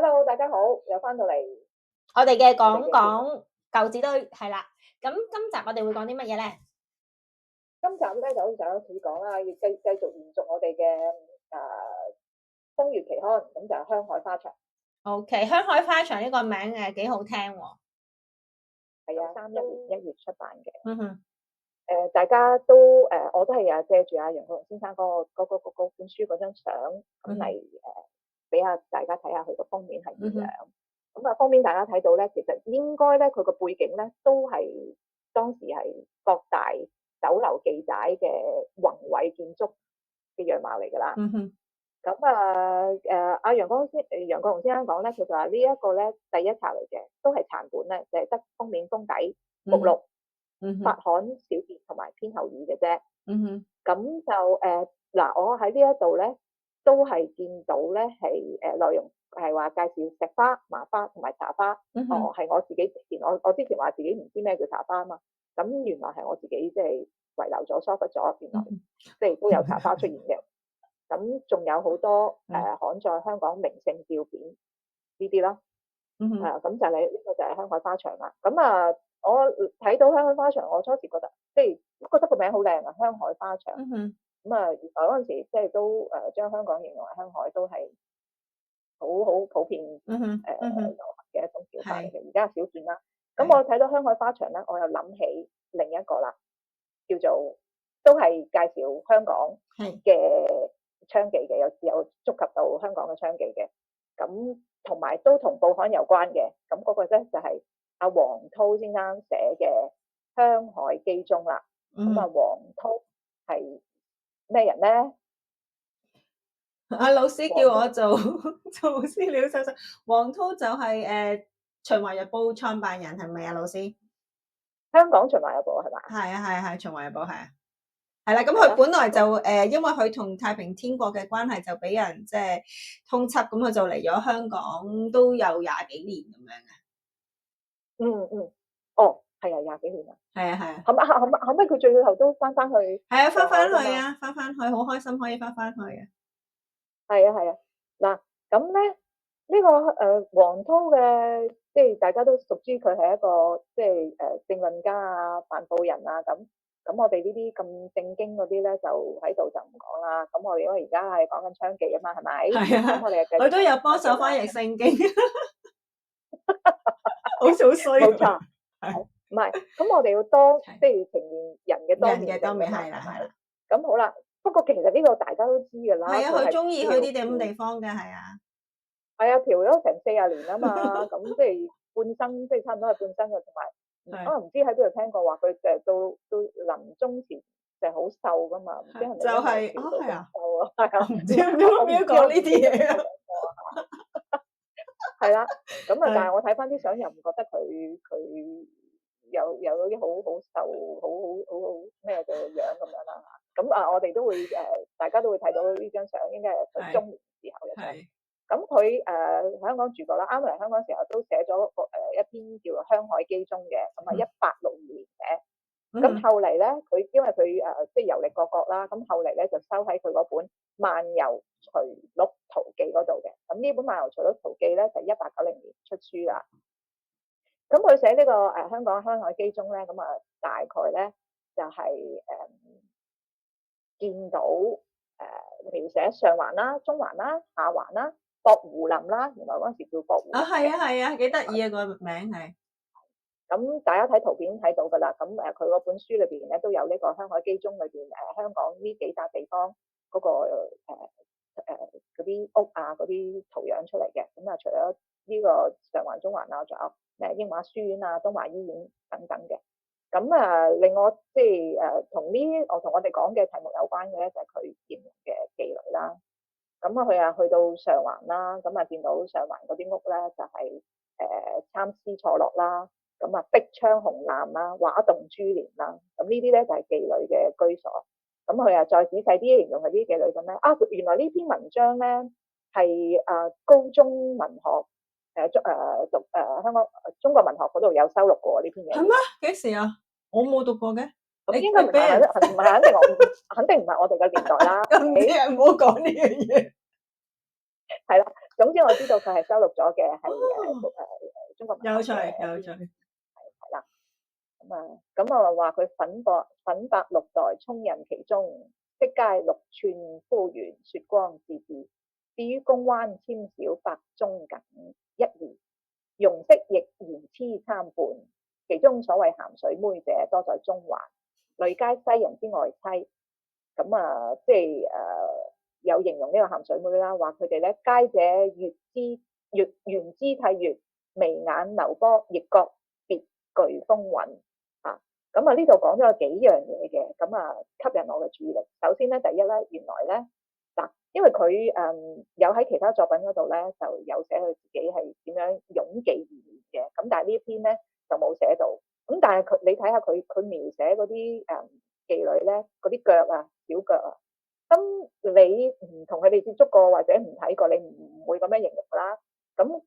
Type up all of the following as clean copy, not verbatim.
Hello，大家好，又翻到嚟我哋嘅講舊紙堆係啦。咁今集我哋會講啲乜嘢咧？今集咧就好似上一次講啦，要繼續延續我哋嘅風月期刊，咁就係香海花場。OK，香海花場呢個名幾好聽喎。係啊，31年1月出版嘅。嗯哼。大家都我都係借住阿楊國榮先生嗰本書嗰張相咁嚟俾下大家睇下佢個封面係點樣。咁啊，封面大家睇到咧，其實應該咧佢個背景咧都係當時係各大酒樓記仔嘅宏偉建築嘅樣貌嚟㗎啦。咁阿楊國榮先生講咧，佢就話呢一個咧第一冊嚟嘅，都係殘本咧，就係得封面封底目錄。發刊小節同埋編後語嘅啫。咁就嗱，我喺呢一度咧都係見到咧係內容係話介紹石花、麻花同埋茶花。係我自己我之前話自己唔知咩叫茶花啊嘛，咁原來係我自己即係遺留咗、疏忽咗，原來即係都有茶花出現嘅。咁仲有好多刊載香港名勝照片呢啲啦。咁就係呢個就係香海花場啦。咁啊〜我睇到香海花場，我初時覺得即係覺得個名好靚啊，香海花場。咁啊，原來嗰陣時即係都將香港形容為香海都係好普遍流行嘅一種叫法嚟嘅，而家少見啦。咁我睇到香海花場咧，我又諗起另一個啦，叫做都係介紹香港嘅娼妓嘅，有觸及到香港嘅娼妓嘅。咁同埋都同報刊有關嘅，咁嗰個咧就係阿黃濤先生寫嘅《香海基中》啦。咁啊，黃濤係咩人咧？阿老師叫我做資料搜集。黃濤就係《循環日報》創辦人，係咪啊？老師，香港《循環日報》係嘛？係《循環日報》係啦。咁佢本來就因為佢同太平天國嘅關係，就俾人即係通緝，咁佢就嚟咗香港都有廿幾年咁樣嘅。哦，係啊，廿幾年啊。係啊。後尾佢最後都翻去。係啊，翻翻去，好開心可以翻去嘅。係啊。嗱，咁咧呢個黃濤嘅，即係大家都熟知佢係一個即係政論家啊、辦報人啊咁。咁我哋呢啲咁正經嗰啲咧，就喺度就唔講啦。咁我哋因為而家係講緊娼妓啊嘛，係咪？係啊。咁我哋佢都有幫手翻譯聖經，好衰。冇錯。唔係，咁我哋要多即係成年人嘅多面性係啦。咁好啦，不過其實呢個大家都知㗎啦。係啊，佢中意去啲咁地方嘅，係啊。係啊，嫖咗成40年啊嘛，咁即係半生，即係差唔多係半生嘅，同埋可能唔知喺邊度聽過話佢到臨終前就好瘦噶嘛，唔知係咪？就係係啊，係啊，唔知點樣講呢啲嘢啊。係啦，咁啊，但係我睇翻啲相又唔覺得佢有啲好瘦、好咩嘅樣咁樣啦。咁啊，我哋都會大家都會睇到呢張相，應該係佢中年時候嘅相。咁佢香港住過啦，啱嚟香港時候都寫咗一篇叫做《香海基中》嘅，咁啊1862年嘅。咁後嚟咧，佢因為佢即係遊歷各國啦，咁後嚟咧就收喺佢嗰本《漫遊隨錄圖記》嗰度嘅。咁呢本《漫遊隨錄圖記》咧就1890年出書啦。咁佢寫呢個香港香海基中咧，咁啊大概咧就係見到描寫上環啦、中環啦、下環啦、薄扶林啦，原來嗰陣時叫薄扶林。係啊，幾得意啊個名係。咁大家睇圖片睇到㗎啦。咁佢嗰本書裏邊咧都有呢個香海基中裏邊香港呢幾笪地方嗰個嗰啲屋啊嗰啲圖樣出嚟嘅。咁啊，除咗呢個上環、中環啊，仲有咩英華書院啊、東華醫院等等嘅。咁啊，另外即係同我哋講嘅題目有關嘅咧，就係佢形容嘅妓女啦。咁啊，佢啊去到上環啦，咁啊見到上環嗰啲屋咧就係參差錯落啦。咁啊，碧窗紅藍啦，畫棟珠簾啦，咁呢啲咧就係妓女嘅居所。咁佢啊再仔細啲形容係啲妓女咁咧，原來呢篇文章咧係高中文學讀香港中國文學嗰度有收錄過呢篇嘢。係咩？幾時啊？我冇讀過嘅。咁應該唔係肯定唔係我哋嘅年代啦。咁你唔好講呢樣嘢。係啦，總之我知道佢係收錄咗嘅，係中國文有趣學嘅有趣。係啦。咁啊話佢粉白六代充任其中，色階六寸枯圓，雪光自至。至於公灣纖小白中僅一二，容色亦言痴參半。其中所謂鹹水妹者，多在中環，女皆西人之愛妻。咁即係有形容呢個鹹水妹啦，話佢哋咧佳者圓肢體月，眉眼流波，亦各別具風韻。咁呢度講咗有幾樣嘢嘅，咁吸引我嘅注意力。首先咧，第一咧，原來咧嗱，因為佢有喺其他作品嗰度咧，就有寫佢自己係點樣詠妓而言嘅，咁但係呢一篇咧就冇寫到。咁但係你睇下佢描寫嗰啲妓女咧，嗰啲腳啊、小腳啊，咁你唔同佢哋接觸過或者唔睇過，你唔會咁樣形容啦。咁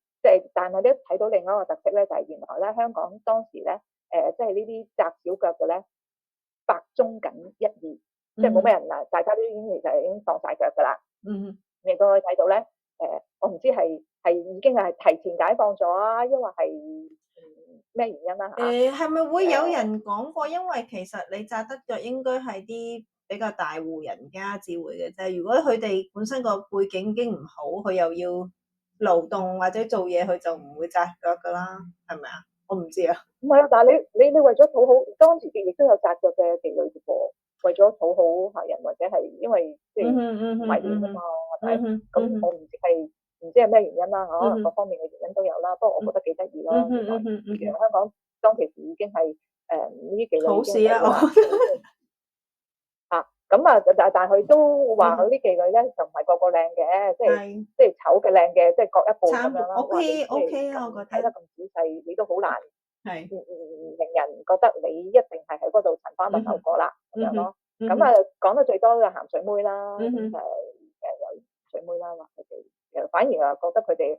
但係咧睇到另一個特色咧，就係原來咧香港當時咧。即係呢啲窄小腳嘅咧，白中僅一二，即係冇咩人啦，大家都其實已經放晒腳噶啦。你都可以睇到咧，我唔知係已經係提前解放咗啊，因為係咩原因啦嚇？係咪會有人講過？因為其實你窄得腳應該係啲比較大戶人家至會嘅啫。如果佢哋本身個背景已經唔好，佢又要勞動或者做嘢，佢就唔會窄腳噶啦，係咪啊？我唔知啊。唔係啊，但係你為咗討好，當時亦都有窄腳嘅妓女嘅噃，為咗討好客人或者係因為即係迷戀啊嘛，係咪？咁我唔知係咩原因啦，可能各方面嘅原因都有啦。不過我覺得幾得意咯，原來香港當其時已經係呢啲妓女已經係話但係佢都話佢啲妓女咧就唔係個個靚嘅，即係醜嘅靚嘅，即係各一半咁樣啦。OK 啊，我覺得睇得咁仔細，你都好難係令人覺得你一定係喺嗰度尋花問柳過啦咁樣咯。咁講得最多嘅鹹水妹啦，有水妹啦，話佢哋反而覺得佢哋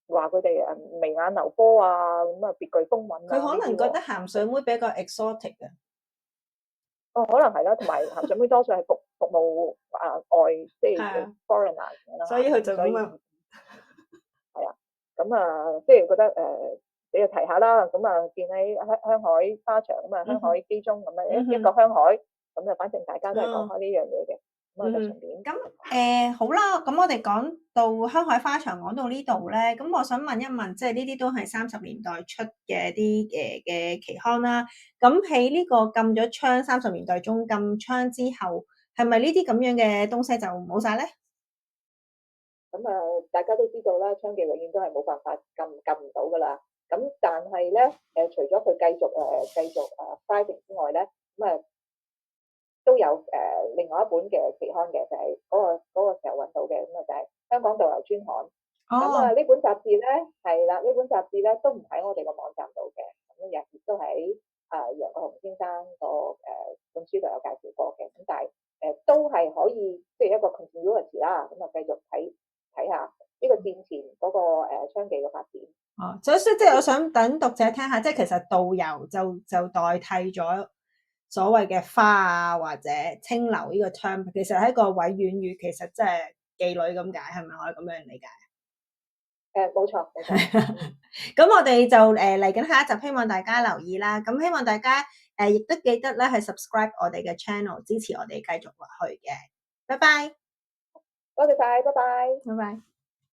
話佢哋眉眼流波啊，咁別具風韻。佢可能覺得鹹水妹比較 exotic 嘅。可能係啦，同埋鹹水妹多數係服務外，即係 foreigner 咁啦，所以佢就咁樣係啊。咁即係覺得你要提下啦。咁見喺香海花場咁香海基中咁一個香海，咁反正大家都係講開呢樣嘢嘅。咁就順便咁好啦，咁我哋講到香海花場講到呢度咧，咁我想問一問，即係呢啲都係30年代出嘅啲嘅期刊啦。咁喺呢個禁咗槍30年代中禁槍之後，係咪呢啲咁樣嘅東西就冇晒咧？咁大家都知道啦，槍妓永遠都係冇辦法禁唔到噶啦。咁但係咧除咗佢繼續fighting 之外咧，咁都有另外一本嘅期刊嘅，就係嗰個時候揾到嘅，咁就係香港導遊專刊。咁呢本雜誌咧係啦，呢本雜誌咧都唔喺我哋個網站度嘅，咁亦都喺楊國雄先生個本書度有介紹過嘅。咁但係都係可以即係一個 continuity 啦，咁繼續睇下呢個戰前嗰個槍妓嘅發展。所以即係我想等讀者聽下，即係其實導遊就代替咗所謂嘅花啊或者清流呢個 term， 其實係一個委婉語，其實即係妓女咁解，係咪可以咁樣理解？冇錯。咁我哋就嚟緊下一集，希望大家留意啦。咁希望大家亦都記得咧係 subscribe 我哋嘅 channel， 支持我哋繼續落去嘅。拜拜，多謝晒，拜拜。拜拜。